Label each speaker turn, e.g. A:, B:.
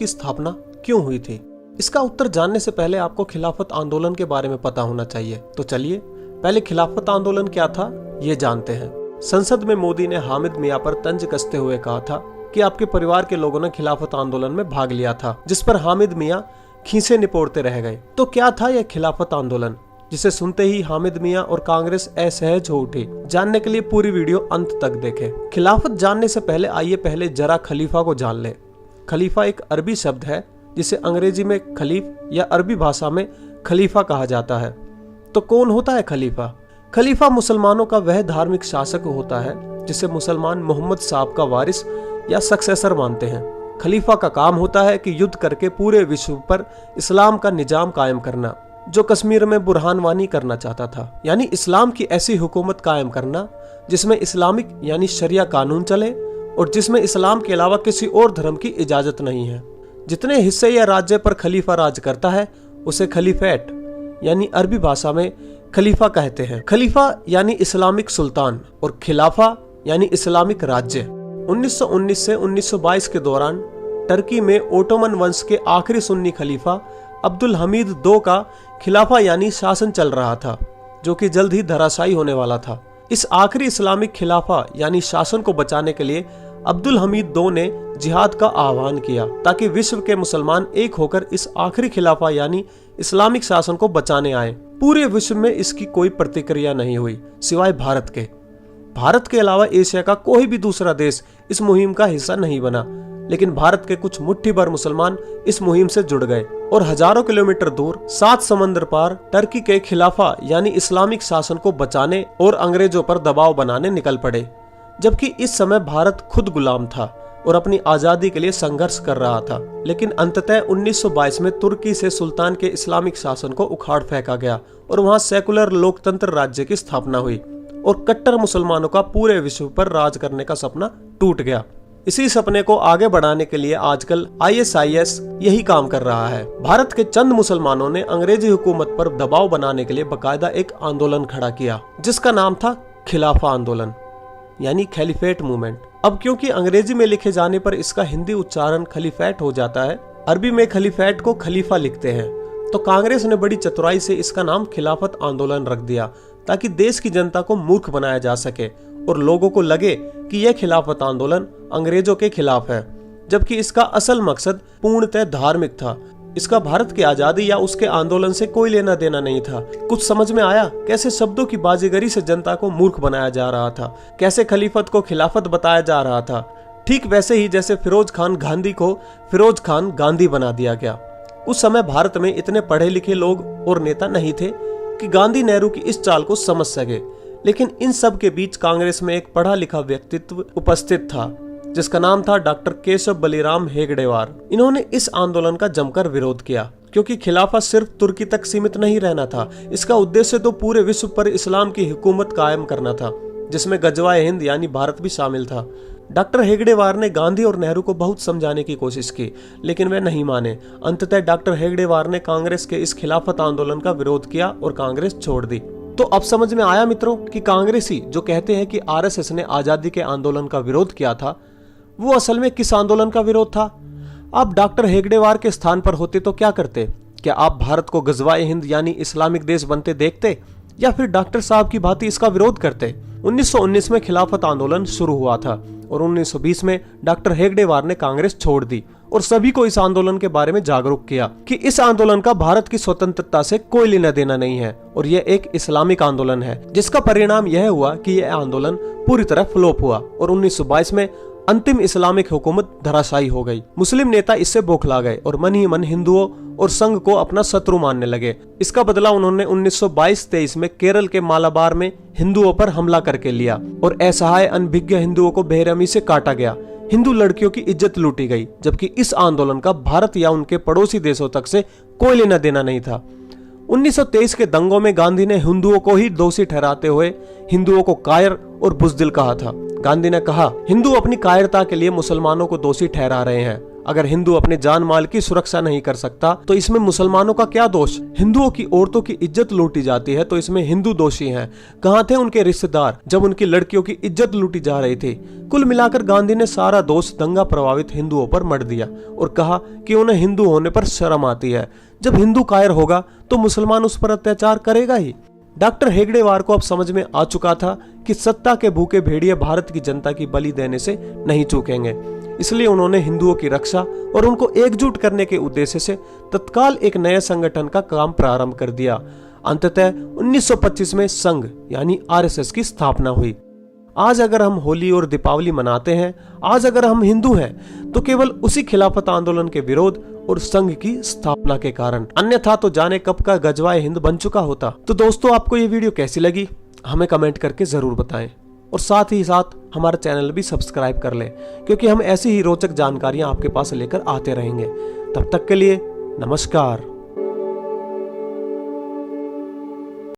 A: की स्थापना क्यों हुई थी? इसका उत्तर जानने से पहले आपको खिलाफत आंदोलन के बारे में पता होना चाहिए। तो चलिए पहले खिलाफत आंदोलन क्या था ये जानते हैं। संसद में मोदी ने हामिद मियां पर तंज कसते हुए कहा था कि आपके परिवार के लोगों ने खिलाफत आंदोलन में भाग लिया था, जिस पर हामिद मियां खीसे निपोड़ते रह गए। तो क्या था यह खिलाफत आंदोलन, जिसे सुनते ही हामिद मियां और कांग्रेस असहज हो उठी? जानने के लिए पूरी वीडियो अंत तक देखें। खिलाफत जानने से पहले आइए पहले जरा खलीफा को जान लें। खलीफा एक अरबी शब्द है जिसे अंग्रेजी में खलीफ या अरबी भाषा में खलीफा कहा जाता है। तो कौन होता है खलीफा? खलीफा मुसलमानों का वह धार्मिक शासक होता है जिसे मुसलमान मोहम्मद साहब का वारिस या सक्सेसर मानते हैं। खलीफा का काम होता है कि युद्ध करके पूरे विश्व पर इस्लाम का निजाम कायम करना, जो कश्मीर में बुरहान वानी करना चाहता था, यानी इस्लाम की ऐसी हुकूमत कायम करना जिसमें इस्लामिक यानी शरिया कानून चले और जिसमें इस्लाम के अलावा किसी और धर्म की इजाजत नहीं है। जितने हिस्से या राज्य पर खलीफा राज करता है उसे खलीफेट यानी अरबी भाषा में खलीफा कहते हैं। खलीफा यानी इस्लामिक सुल्तान और खिलाफा यानी इस्लामिक राज्य। 1919 से 1922 के दौरान टर्की में ओटोमन वंश के आखिरी सुन्नी खलीफा अब्दुल हमीद II का खिलाफा यानी शासन चल रहा था, जो कि जल्द ही धराशायी होने वाला था। इस आखिरी इस्लामिक खिलाफा यानी शासन को बचाने के लिए अब्दुल हमीद II ने जिहाद का आह्वान किया ताकि विश्व के मुसलमान एक होकर इस आखिरी खिलाफा यानी इस्लामिक शासन को बचाने आए। पूरे विश्व में इसकी कोई प्रतिक्रिया नहीं हुई सिवाय भारत के। भारत के अलावा एशिया का कोई भी दूसरा देश इस मुहिम का हिस्सा नहीं बना, लेकिन भारत के कुछ मुट्ठी भर मुसलमान इस मुहिम से जुड़ गए और हजारों किलोमीटर दूर 7 समंदर पार टर्की के खिलाफा यानी इस्लामिक शासन को बचाने और अंग्रेजों पर दबाव बनाने निकल पड़े। जबकि इस समय भारत खुद गुलाम था और अपनी आजादी के लिए संघर्ष कर रहा था। लेकिन अंततः 1922 में तुर्की से सुल्तान के इस्लामिक शासन को उखाड़ फेंका गया और वहां सेकुलर लोकतंत्र राज्य की स्थापना हुई और कट्टर मुसलमानों का पूरे विश्व पर राज करने का सपना टूट गया। इसी सपने को आगे बढ़ाने के लिए आजकल ISIS यही काम कर रहा है। भारत के चंद मुसलमानों ने अंग्रेजी हुकूमत पर दबाव बनाने के लिए बकायदा एक आंदोलन खड़ा किया, जिसका नाम था खिलाफा आंदोलन यानी खलीफेट मूवमेंट। अब क्योंकि अंग्रेजी में लिखे जाने पर इसका हिंदी उच्चारण खलीफेट हो जाता है, अरबी में खलीफेट को खलीफा लिखते हैं, तो कांग्रेस ने बड़ी चतुराई से इसका नाम खिलाफत आंदोलन रख दिया ताकि देश की जनता को मूर्ख बनाया जा सके और लोगों को लगे कि यह खिलाफत आंदोलन अंग्रेजों के खिलाफ है, जबकि इसका असल मकसद पूर्णतः धार्मिक था। इसका भारत की आजादी या उसके आंदोलन से कोई लेना देना नहीं था। कुछ समझ में आया कैसे शब्दों की बाजीगरी से जनता को मूर्ख बनाया जा रहा था, कैसे खलीफत को खिलाफत बताया जा रहा था। ठीक वैसे ही जैसे फिरोज खान गांधी को फिरोज खान गांधी बना दिया गया। उस समय भारत में इतने पढ़े लिखे लोग और नेता नहीं थे कि गांधी नेहरू की इस चाल को समझ सके, लेकिन इन सब के बीच कांग्रेस में एक पढ़ा लिखा व्यक्तित्व उपस्थित था जिसका नाम था डॉक्टर केशव बलिराम हेगड़ेवार। इन्होंने इस आंदोलन का जमकर विरोध किया क्योंकि खिलाफा सिर्फ तुर्की तक सीमित नहीं रहना था। इसका उद्देश्य तो पूरे विश्व पर इस्लाम की हुकूमत कायम करना था, जिसमें गजवाए हिंद यानी भारत भी शामिल था। डॉक्टर हेगड़ेवार ने गांधी और नेहरू को बहुत समझाने की कोशिश की, लेकिन वे नहीं माने। अंततः डॉक्टर हेगड़ेवार ने कांग्रेस के इस खिलाफत आंदोलन का विरोध किया और कांग्रेस छोड़ दी। तो अब समझ में आया मित्रों कि कांग्रेसी जो कहते हैं कि RSS ने आजादी के आंदोलन का विरोध किया था, वो असल में किस आंदोलन का विरोध था? आप डॉक्टर हेगड़ेवार के स्थान पर होते तो क्या करते? क्या आप भारत को गजवाए हिंद यानी इस्लामिक देश बनते देखते या फिर डॉक्टर साहब की भांति इसका विरोध करते? 1919 में खिलाफत आंदोलन शुरू हुआ था और 1920 में डॉक्टर हेगड़ेवार ने कांग्रेस छोड़ दी और सभी को इस आंदोलन के बारे में जागरूक किया कि इस आंदोलन का भारत की स्वतंत्रता से कोई लेना देना नहीं है और यह एक इस्लामिक आंदोलन है, जिसका परिणाम यह हुआ कि यह आंदोलन पूरी तरह फ्लॉप हुआ और 1922 में अंतिम इस्लामिक हुकूमत धराशायी हो गई। मुस्लिम नेता इससे बौखला गए और मन ही मन हिंदुओं और संघ को अपना शत्रु मानने लगे। इसका बदला उन्होंने 1922-23 में केरल के मालाबार में हिंदुओं पर हमला करके लिया और असहाय अनभिज्ञ हिंदुओं को बेरहमी से काटा गया। हिंदू लड़कियों की इज्जत लूटी गई, जबकि इस आंदोलन का भारत या उनके पड़ोसी देशों तक से कोई लेना देना नहीं था। 1923 के दंगों में गांधी ने हिंदुओं को ही दोषी ठहराते हुए हिंदुओं को कायर और बुज़दिल कहा था। गांधी ने कहा, हिंदू अपनी कायरता के लिए मुसलमानों को दोषी ठहरा रहे हैं। अगर हिंदू अपने जान माल की सुरक्षा नहीं कर सकता तो इसमें मुसलमानों का क्या दोष? हिंदुओं की औरतों की इज्जत लूटी जाती है तो इसमें हिंदू दोषी हैं। कहाँ थे उनके रिश्तेदार जब उनकी लड़कियों की इज्जत लूटी जा रही थी? कुल मिलाकर गांधी ने सारा दोष दंगा प्रभावित हिंदुओं पर मढ़ दिया और कहा कि उन्हें हिंदू होने पर शर्म आती है। जब हिंदू कायर होगा तो मुसलमान उस पर अत्याचार करेगा ही। डॉक्टर हेगड़ेवार को अब समझ में आ चुका था कि सत्ता के भूखे भेड़िए भारत की जनता की बलि देने से नहीं चूकेंगे। इसलिए उन्होंने हिंदुओं की रक्षा और उनको एकजुट करने के उद्देश्य से तत्काल एक नए संगठन का काम प्रारंभ कर दिया। अंततः 1925 में संघ यानी आरएसएस की स्थापना हुई। आज अगर हम होली और दीपावली मनाते हैं, आज अगर हम हिंदू हैं, तो केवल उसी खिलाफत आंदोलन के विरोध और संघ की स्थापना के कारण, अन्यथा तो जाने कब का गजवाए हिंद बन चुका होता। तो दोस्तों, आपको ये वीडियो कैसी लगी हमें कमेंट करके जरूर बताएं और साथ ही साथ हमारा चैनल भी सब्सक्राइब कर लें, क्योंकि हम ऐसी ही रोचक जानकारियां आपके पास लेकर आते रहेंगे। तब तक के लिए नमस्कार।